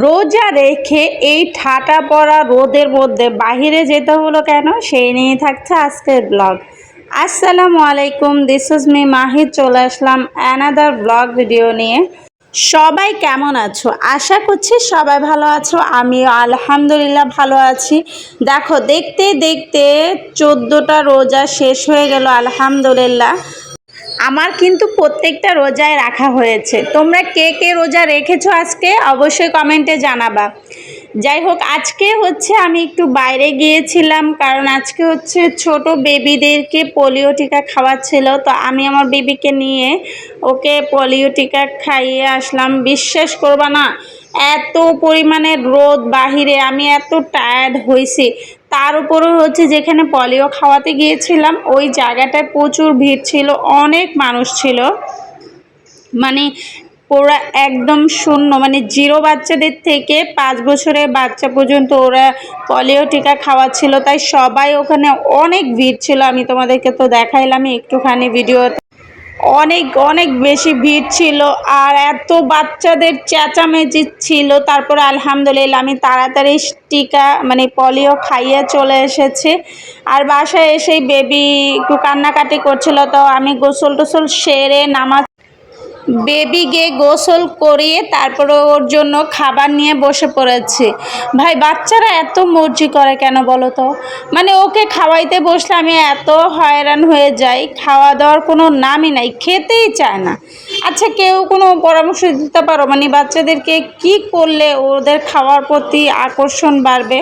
রোজা রেখে এই ঠাটা পড়া রোদের মধ্যে বাহিরে যেতে হলো কেন, সেই নিয়ে থাকছে আজকের ব্লগ। আসসালামু আলাইকুম, দিস ইজ মি মাহি। চলে আসলাম অ্যানাদার ব্লগ ভিডিও নিয়ে। সবাই কেমন আছো? আশা করছি সবাই ভালো আছো। আমিও আলহামদুলিল্লাহ ভালো আছি। দেখো, দেখতে দেখতে 14টা রোজা শেষ হয়ে গেল আলহামদুলিল্লাহ। আমার কিন্তু প্রত্যেকটা রোজায় রাখা হয়েছে। তোমরা কে কে রোজা রেখেছো আজকে অবশ্যই কমেন্টে জানাবা। যাই হোক, আজকে হচ্ছে আমি একটু বাইরে গিয়েছিলাম, কারণ আজকে হচ্ছে ছোট বেবিদেরকে পোলিও টিকা খাওয়াচ্ছিল। তো আমি আমার বেবিকে নিয়ে ওকে পোলিও টিকা খাইয়ে আসলাম। বিশ্বাস করবা না, এত পরিমাণে রোদ বাহিরে, আমি এত টায়ার্ড হয়েছি। তার উপরও হচ্ছে যেখানে পোলিও খাওয়াতে গিয়েছিলাম ওই জায়গাটায় প্রচুর ভিড় ছিল, অনেক মানুষ ছিল। মানে ওরা একদম শূন্য, মানে জিরো বাচ্চাদের থেকে 5 বছরের বাচ্চা পর্যন্ত ওরা পোলিও টিকা খাওয়াচ্ছিল। তাই সবাই ওখানে অনেক ভিড় ছিল। আমি তোমাদেরকে তো দেখাইলাম একটুখানি ভিডিওতে। অনেক অনেক বেশি ভিড় ছিল আর এত বাচ্চাদের চেঁচামেচি ছিল। তারপরে আলহামদুলিল্লাহ আমি তাড়াতাড়ি টিকা মানে পোলিও খাইয়ে চলে এসেছি। আর বাসায় এসেই বেবি একটু কান্নাকাটি করছিল, তো আমি গোসল টোসল সেরে নামাজ বেবিকে গোসল করিয়ে তারপরে ওর জন্য খাবার নিয়ে বসে পড়েছি। ভাই, বাচ্চারা এত মর্জি করে কেন বলো তো? মানে ওকে খাওয়াইতে বসলে আমি এত হয়রান হয়ে যাই, খাওয়া দাওয়ার কোনো নামই নাই, খেতেই চায় না। আচ্ছা, কেউ কোনো পরামর্শ দিতে পারো মানে বাচ্চাদেরকে কি করলে ওদের খাওয়ার প্রতি আকর্ষণ বাড়বে?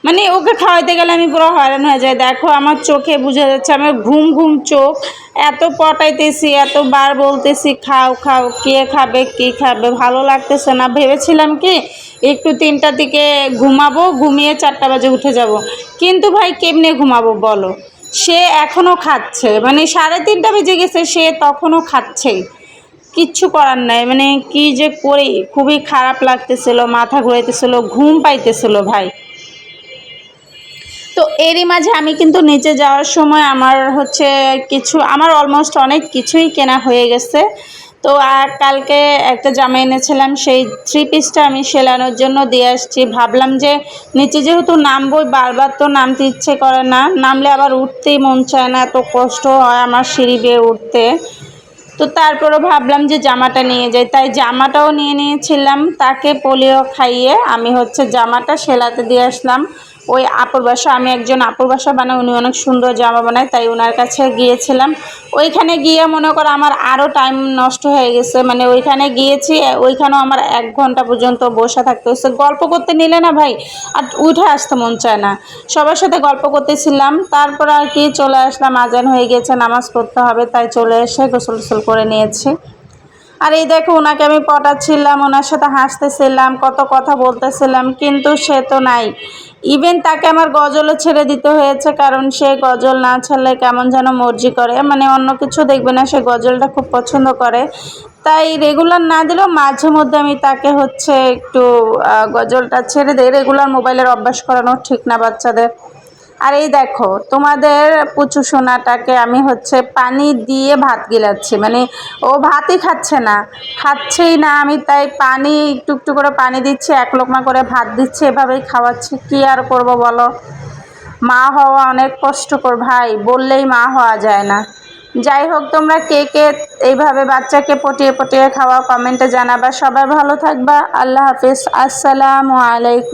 মানে ওকে খাওয়াইতে গেলে আমি পুরো হয়রান হয়ে যাই। দেখো, আমার চোখে বোঝা যাচ্ছে আমার ঘুম ঘুম চোখ। এত পটাইতেছি, এতবার বলতেছি খাও খাও, কে খাবে কী খাবে, ভালো লাগতেছে না। ভেবেছিলাম কি একটু 3টার দিকে ঘুমাবো, ঘুমিয়ে 4টা বাজে উঠে যাব। কিন্তু ভাই কেমনে ঘুমাবো বলো? সে এখনও খাচ্ছে, মানে 3:30 বেজে গেছে, সে তখনও খাচ্ছেই। কিচ্ছু করার নাই, মানে কি যে করি, খুবই খারাপ লাগতেছিল, মাথা ঘুরাইতেছিল, ঘুম পাইতেছিল ভাই। তো এরই মাঝে আমি কিন্তু নিচে যাওয়ার সময় আমার হচ্ছে আমার অলমোস্ট অনেক কিছুই কেনা হয়ে গেছে। তো আর কালকে একটা জামা এনেছিলাম, সেই 3 পিসটা আমি সেলানোর জন্য দিয়ে আসছি। ভাবলাম যে নিচে যেহেতু নামবই, বারবার তো নামতে ইচ্ছে করে না, নামলে আবার উঠতেই মন চায় না, এত কষ্ট হয় আমার সিঁড়ি বেয়ে উঠতে। তো তারপরে ভাবলাম যে জামাটা নিয়ে যাই, তাই জামাটাও নিয়ে নিয়েছিলাম। তাকে পোলিও খাইয়ে আমি হচ্ছে জামাটা সেলাতে দিয়ে আসলাম। ওই আপুর বাসা, আমি একজন আপুর বাসা বানাই, উনি অনেক সুন্দর জামা বানায়, তাই ওনার কাছে গিয়েছিলাম। ওইখানে গিয়ে মনে করো আমার আরও টাইম নষ্ট হয়ে গেছে। মানে ওইখানে গিয়েছি, ওইখানেও আমার 1 ঘন্টা পর্যন্ত বসে থাকতে হচ্ছে। গল্প করতে নিলে না ভাই আর উঠে আসতে মন চায় না। সবার সাথে গল্প করতেছিলাম, তারপর আর কি চলে আসলাম। আজান হয়ে গেছে, নামাজ পড়তে হবে, তাই চলে এসে গোসল টোসল করে নিয়েছি। আর এই দেখো, ওনাকে আমি পটাচ্ছিলাম, ওনার সাথে হাসতেছিলাম, কত কথা বলতেছিলাম, কিন্তু সে তো নাই। ইভেন তাকে আমার গজলও ছেড়ে দিতে হয়েছে, কারণ সে গজল না ছাড়লে কেমন যেন মর্জি করে, মানে অন্য কিছু দেখবে না, সে গজলটা খুব পছন্দ করে। তাই রেগুলার না দিলেও মাঝে মধ্যে আমি তাকে হচ্ছে একটু গজলটা ছেড়ে দিই। রেগুলার মোবাইলের অভ্যাস করানো ঠিক না বাচ্চাদের। আর এই দেখো, তোমাদের পুচু সোনাটাকে আমি হচ্ছে পানি দিয়ে ভাত গিলাচ্ছি, মানে ও ভাতই খাচ্ছে না, খাচ্ছেই না। আমি তাই পানি একটু একটু করে পানি দিচ্ছি, 1 লোকমা করে ভাত দিচ্ছি, এভাবেই খাওয়াচ্ছি। কি আর করবো বলো? মা হওয়া অনেক কষ্টকর ভাই, বললেই মা হওয়া যায় না। যাই হোক, তোমরা কে কে এইভাবে বাচ্চাকে পটিয়ে পটিয়ে খাওয়া কমেন্টে জানাবা। সবাই ভালো থাকবা। আল্লাহ হাফিজ, আসসালামু আলাইকুম।